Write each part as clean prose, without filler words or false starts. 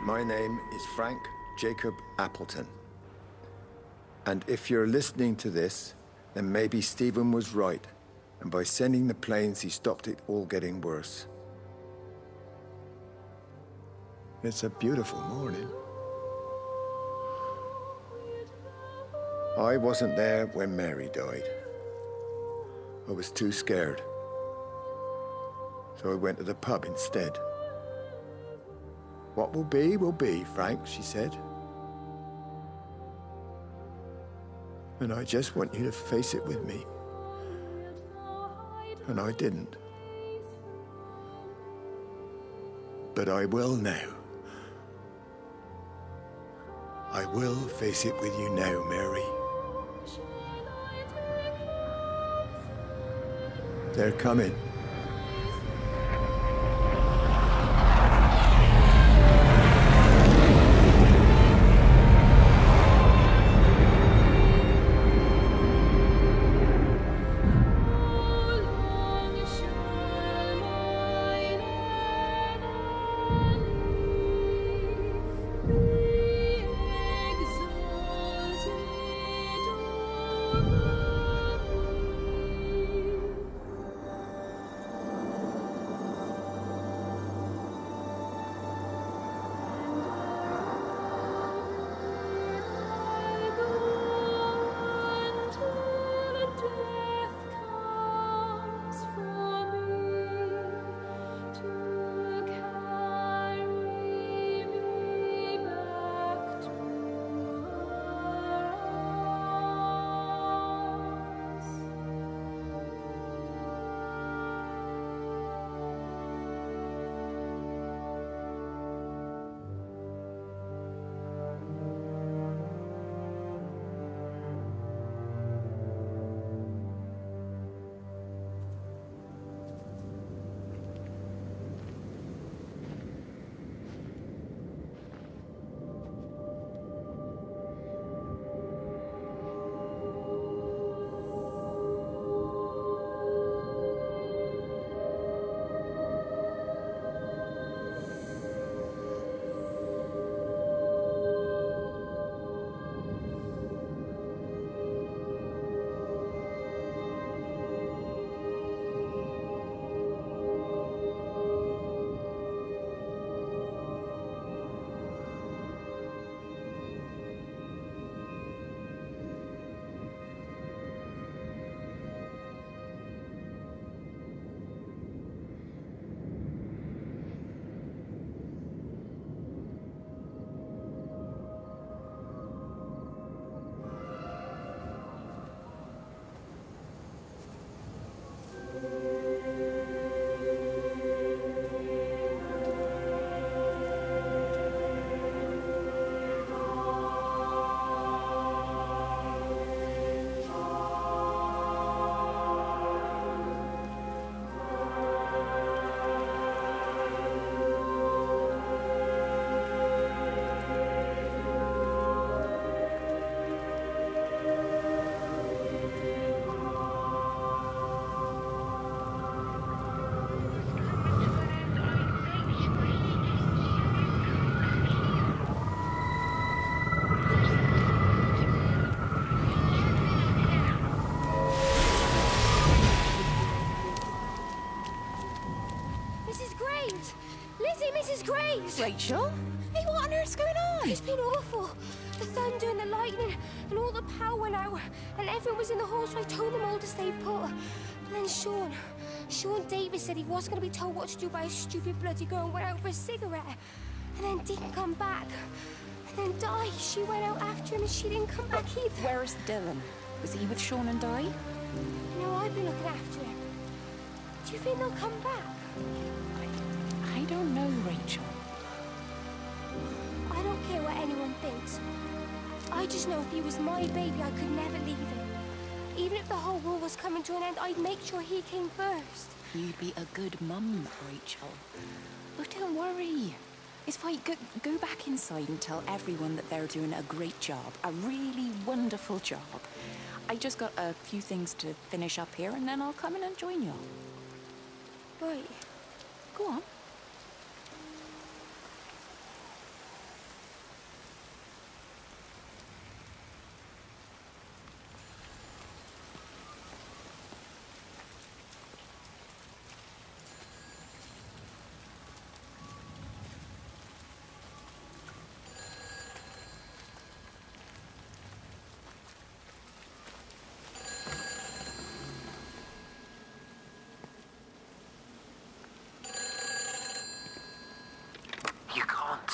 My name is Frank Jacob Appleton. And if you're listening to this, then maybe Stephen was right. And by sending the planes, he stopped it all getting worse. It's a beautiful morning. I wasn't there when Mary died. I was too scared. So I went to the pub instead. What will be, Frank, she said. And I just want you to face it with me. And I didn't. But I will now. I will face it with you now, Mary. They're coming. Rachel? Hey, what on earth's going on? It's been awful. The thunder and the lightning and all the power went out and everyone was in the hall, so I told them all to stay put. But then Sean Davis said he wasn't going to be told what to do by a stupid bloody girl and went out for a cigarette. And then didn't come back. And then Di, she went out after him and she didn't come back either. Where is Dylan? Was he with Sean and Di? No, I've been looking after him. Do you think they'll come back? I don't know, Rachel. I don't care what anyone thinks. I just know if he was my baby, I could never leave him. Even if the whole world was coming to an end, I'd make sure he came first. You'd be a good mum, Rachel. But don't worry. It's fine. Go back inside and tell everyone that they're doing a great job. A really wonderful job. I just got a few things to finish up here, and then I'll come in and join you. Right. Go on.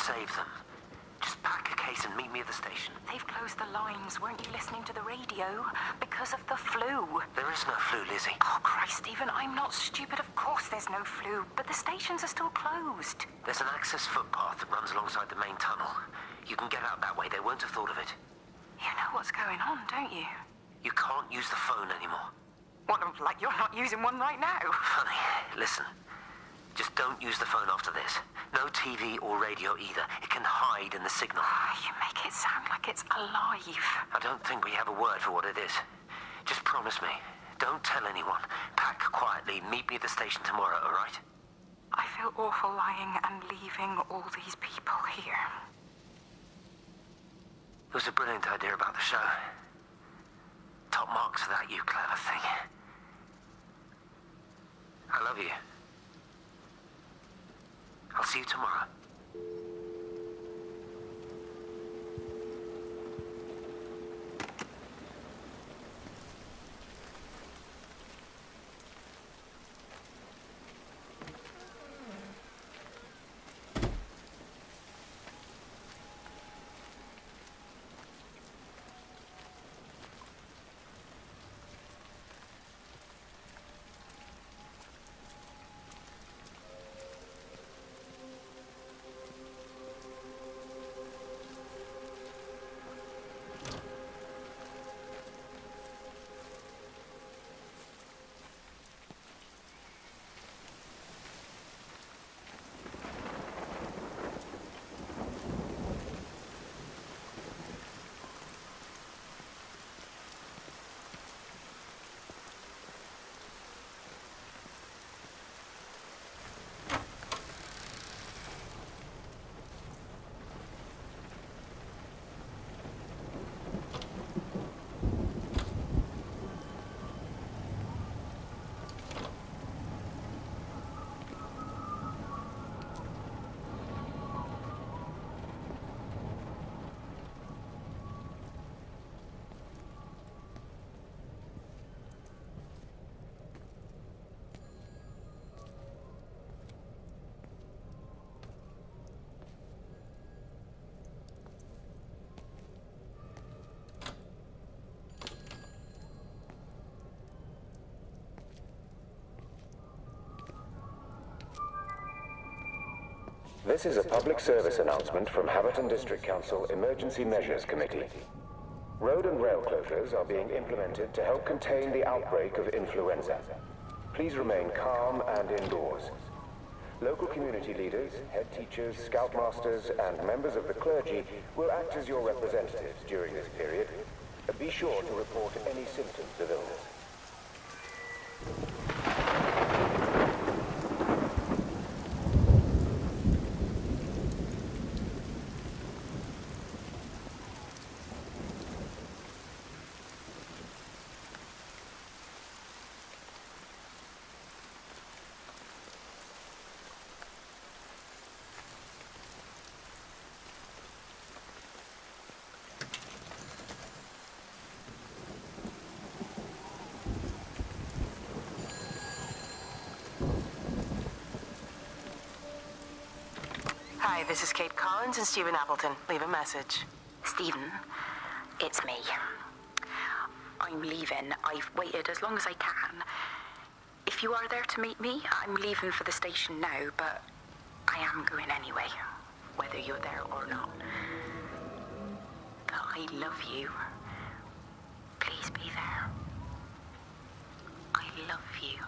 save them. Just pack a case and meet me at the station. They've closed the lines. Weren't you listening to the radio? Because of the flu. There is no flu, Lizzie. Oh, Christ, Stephen, I'm not stupid. Of course there's no flu. But the stations are still closed. There's an access footpath that runs alongside the main tunnel. You can get out that way. They won't have thought of it. You know what's going on, don't you? You can't use the phone anymore. What, like you're not using one right now? Funny. Listen. Just don't use the phone after this. No TV or radio either. It can hide in the signal. You make it sound like it's alive. I don't think we have a word for what it is. Just promise me. Don't tell anyone. Pack quietly. Meet me at the station tomorrow, all right? I feel awful lying and leaving all these people here. It was a brilliant idea about the show. Top marks for that, you clever thing. I love you. I'll see you tomorrow. This is a public service announcement from Haverton District Council Emergency Measures Committee. Road and rail closures are being implemented to help contain the outbreak of influenza. Please remain calm and indoors. Local community leaders, head teachers, scoutmasters, and members of the clergy will act as your representatives during this period. Be sure to report any symptoms of illness. Hi, this is Kate Collins and Stephen Appleton. Leave a message. Stephen, it's me. I'm leaving. I've waited as long as I can. If you are there to meet me, I'm leaving for the station now, but I am going anyway, whether you're there or not. But I love you. Please be there. I love you.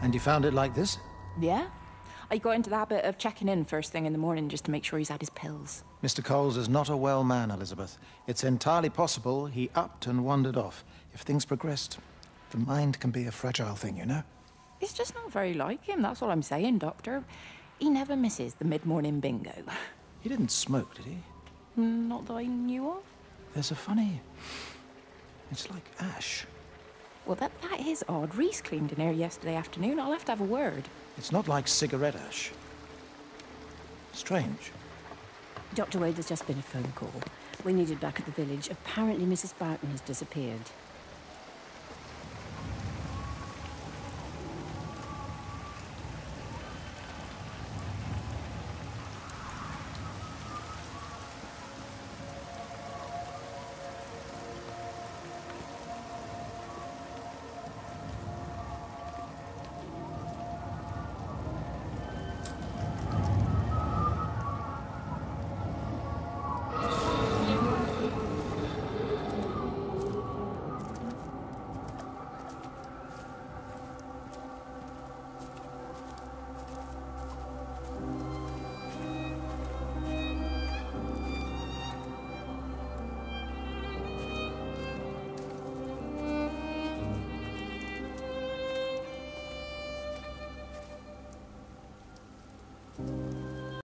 And you found it like this? Yeah? I got into the habit of checking in first thing in the morning just to make sure he's had his pills. Mr. Coles is not a well man, Elizabeth. It's entirely possible he upped and wandered off. If things progressed, the mind can be a fragile thing, you know? It's just not very like him, that's all I'm saying, Doctor. He never misses the mid-morning bingo. He didn't smoke, did he? Not that I knew of. There's a funny... It's like ash. Well, that is odd. Reese cleaned in here yesterday afternoon. I'll have to have a word. It's not like cigarette ash. Strange. Dr. Wade, there's just been a phone call. We're needed back at the village. Apparently Mrs. Barton has disappeared.